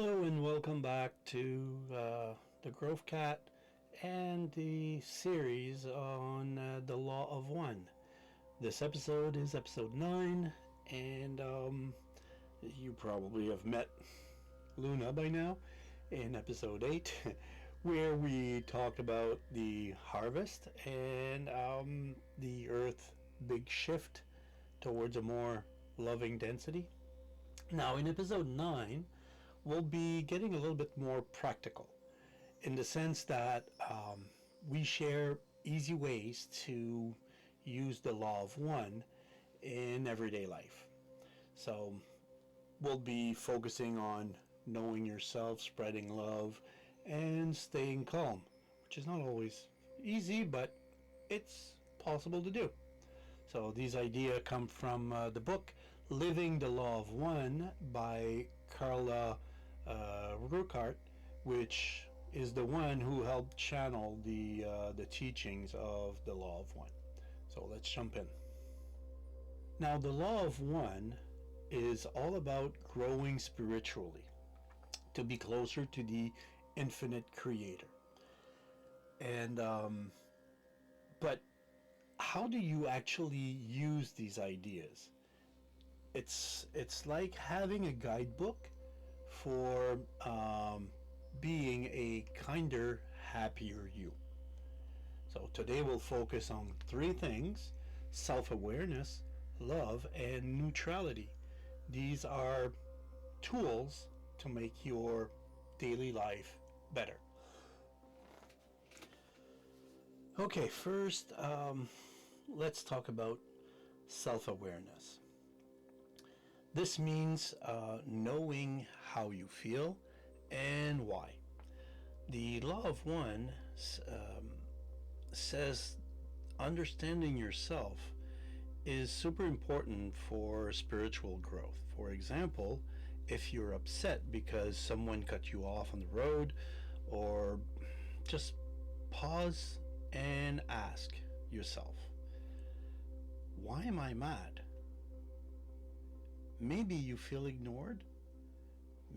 Hello and welcome back to the Growth Cat and the series on the Law of One. This episode is episode 9, and you probably have met Luna by now in episode 8, where we talked about the harvest and the Earth big shift towards a more loving density. Now, in episode 9, we'll be getting a little bit more practical in the sense that we share easy ways to use the law of one in everyday life. So we'll be focusing on knowing yourself, spreading love, and staying calm, which is not always easy, but it's possible to do. So these ideas come from the book Living the Law of One by Carla Rueckert, which is the one who helped channel the teachings of the Law of One. So let's jump in. Now, the Law of One is all about growing spiritually to be closer to the infinite Creator. And but how do you actually use these ideas? It's like having a guidebook for being a kinder, happier you. So today we'll focus on 3 things: self-awareness, love, and neutrality. These are tools to make your daily life better. Okay, first, let's talk about self-awareness. This means knowing how you feel and why. The Law of One says understanding yourself is super important for spiritual growth. For example, if you're upset because someone cut you off on the road, or just pause and ask yourself, why am I mad? Maybe you feel ignored.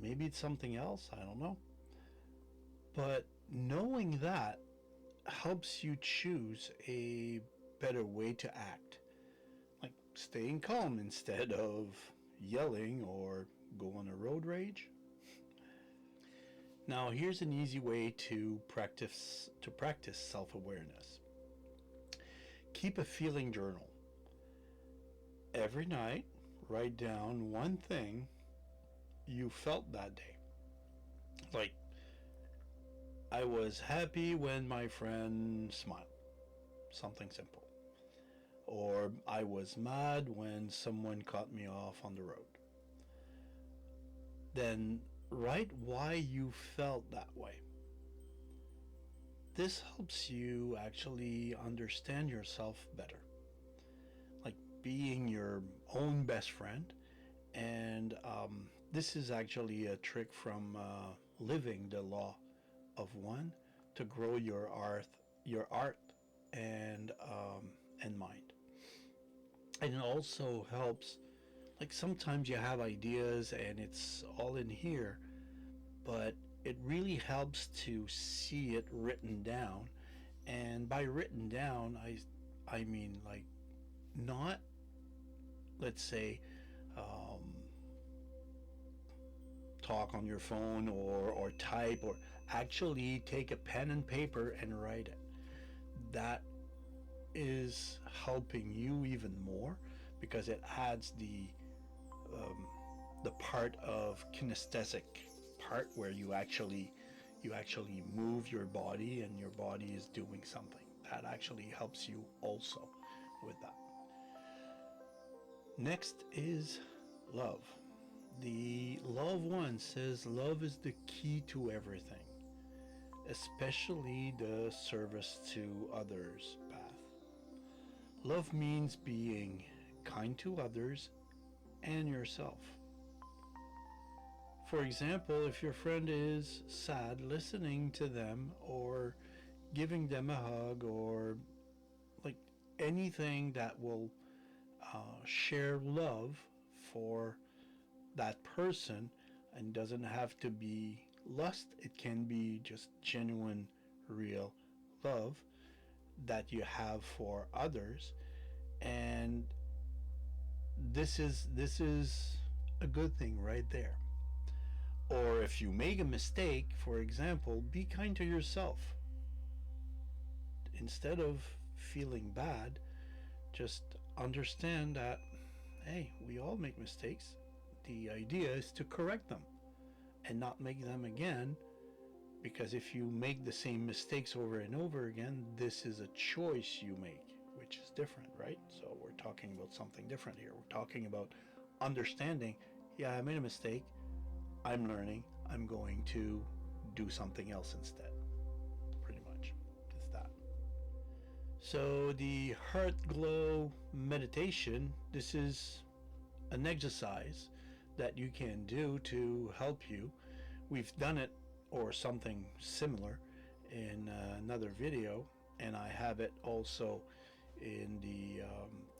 Maybe it's something else. I don't know. But knowing that helps you choose a better way to act. Like staying calm instead of yelling or go on a road rage. Now, here's an easy way to practice self-awareness. Keep a feeling journal. Every night, write down one thing you felt that day. Like, I was happy when my friend smiled. Something simple. Or I was mad when someone cut me off on the road. Then write why you felt that way. This helps you actually understand yourself better. Like being your own best friend. And this is actually a trick from Living the Law of One to grow your art and mind. And it also helps. Like sometimes you have ideas and it's all in here, but it really helps to see it written down. And by written down, I mean like not, let's say, talk on your phone or type, or actually take a pen and paper and write it. That is helping you even more because it adds the part of kinesthetic part where you actually move your body and your body is doing something. That actually helps you also with that. Next is love. The Law of One says love is the key to everything, especially the service to others path. Love means being kind to others and yourself. For example, if your friend is sad, listening to them or giving them a hug, or like anything that will share love for that person, and doesn't have to be lust. It can be just genuine, real love that you have for others. And this is a good thing right there. Or if you make a mistake, for example, be kind to yourself. Instead of feeling bad, just understand that, hey, we all make mistakes. The idea is to correct them and not make them again, because if you make the same mistakes over and over again, this is a choice you make, which is different, right? So we're talking about something different here. We're talking about understanding, yeah, I made a mistake, I'm learning, I'm going to do something else instead. Pretty much. It's that. So the heart glow meditation, this is an exercise that you can do to help you. We've done it or something similar in another video, and I have it also in the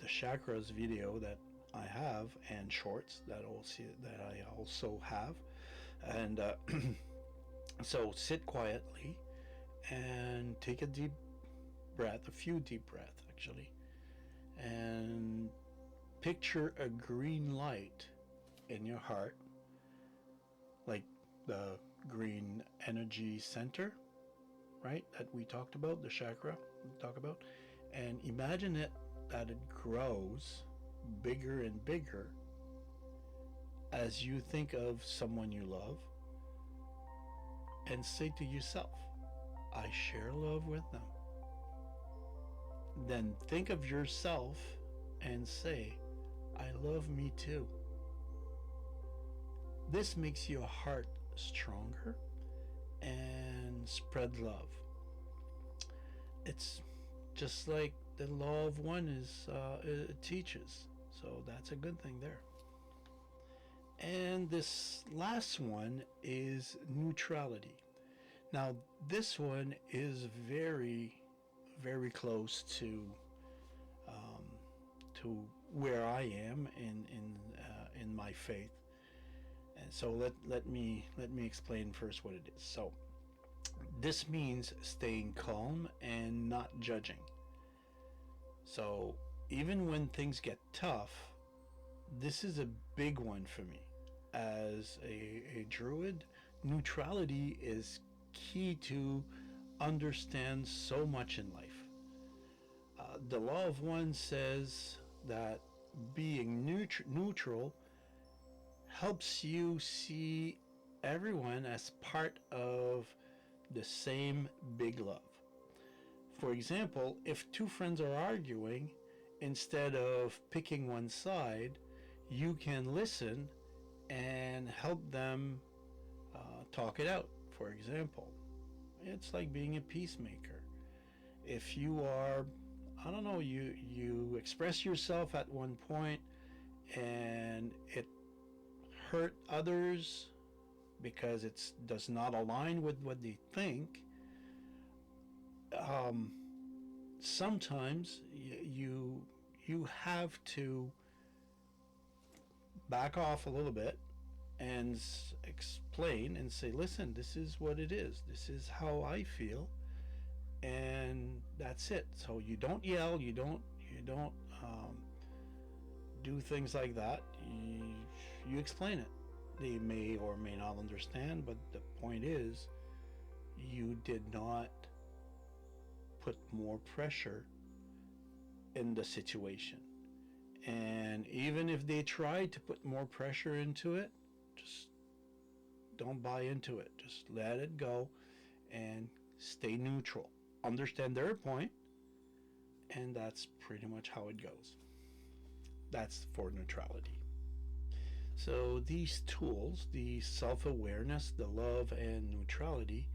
chakras video that I have, and shorts that I also have. And so sit quietly and take a deep breath, a few deep breaths actually, and picture a green light in your heart, like the green energy center, right? That we talked about, the chakra we talk about, and imagine it that it grows bigger and bigger as you think of someone you love, and say to yourself, I share love with them. Then think of yourself and say, I love me too. This makes your heart stronger and spread love. It's just like the law of one it teaches. So that's a good thing there. And this last one is neutrality. Now, this one is very, very close um, to where I am in my faith. And so let me explain first what it is. So this means staying calm and not judging. So even when things get tough, this is a big one for me. As a druid, neutrality is key to understand so much in life. The law of one says that being neutral helps you see everyone as part of the same big love. For example, if two friends are arguing, instead of picking one side, you can listen and help them talk it out. For example, it's like being a peacemaker. If you are, I don't know, you express yourself at one point and it hurt others because it does not align with what they think. Sometimes you have to back off a little bit and explain and say, listen, this is what it is, this is how I feel, and that's it. So you don't yell, you don't do things like that. You explain it. They may or may not understand, but the point is, you did not put more pressure in the situation. And even if they try to put more pressure into it, just don't buy into it. Just let it go and stay neutral. Understand their point, and that's pretty much how it goes. That's for neutrality. So these tools, the self-awareness, the love, and neutrality,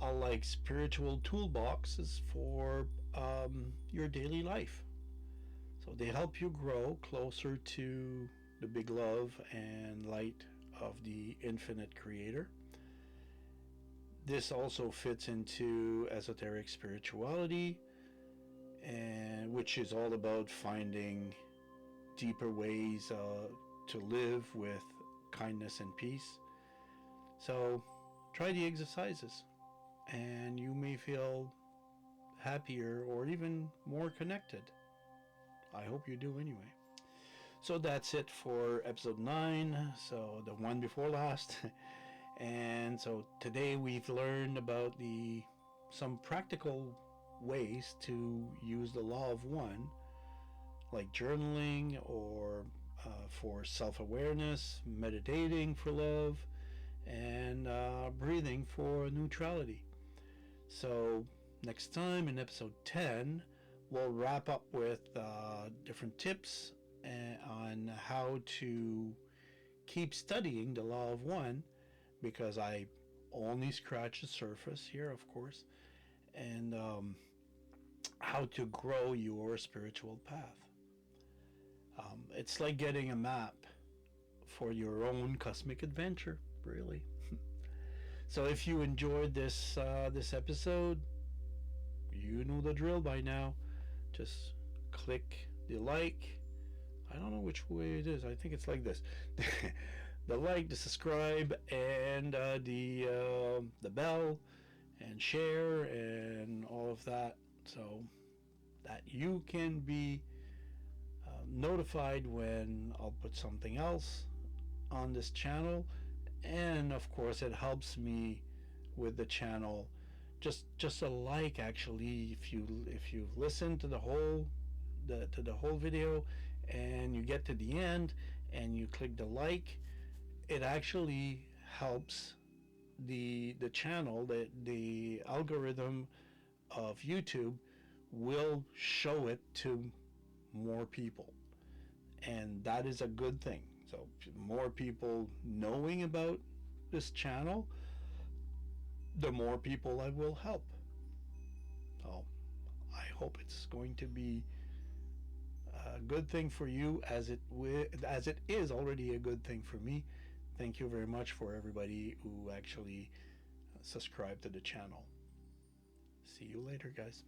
are like spiritual toolboxes for your daily life. So they help you grow closer to the big love and light of the infinite creator. This also fits into esoteric spirituality, and which is all about finding deeper ways to live with kindness and peace. So try the exercises and you may feel happier or even more connected. I hope you do anyway. So that's it for episode 9, so the one before last. And so today we've learned about the some practical ways to use the law of one, like journaling or for self-awareness, meditating for love, and breathing for neutrality. So next time in episode 10, we'll wrap up with different tips on how to keep studying the law of one, because I only scratch the surface here, of course, and how to grow your spiritual path. It's like getting a map for your own cosmic adventure, really. So if you enjoyed this episode, you know the drill by now. Just click the like. I don't know which way it is. I think it's like this. The like, the subscribe, and the bell, and share, and all of that, so that you can be notified when I'll put something else on this channel. And of course, it helps me with the channel. Just a like, actually, if you listen to the whole video and you get to the end and you click the like, it actually helps the channel. The algorithm of YouTube will show it to more people, and that is a good thing. So more people knowing about this channel, the more people I will help. So I hope it's going to be a good thing for you, as it is already a good thing for me. Thank you very much for everybody who actually subscribed to the channel. See you later, guys.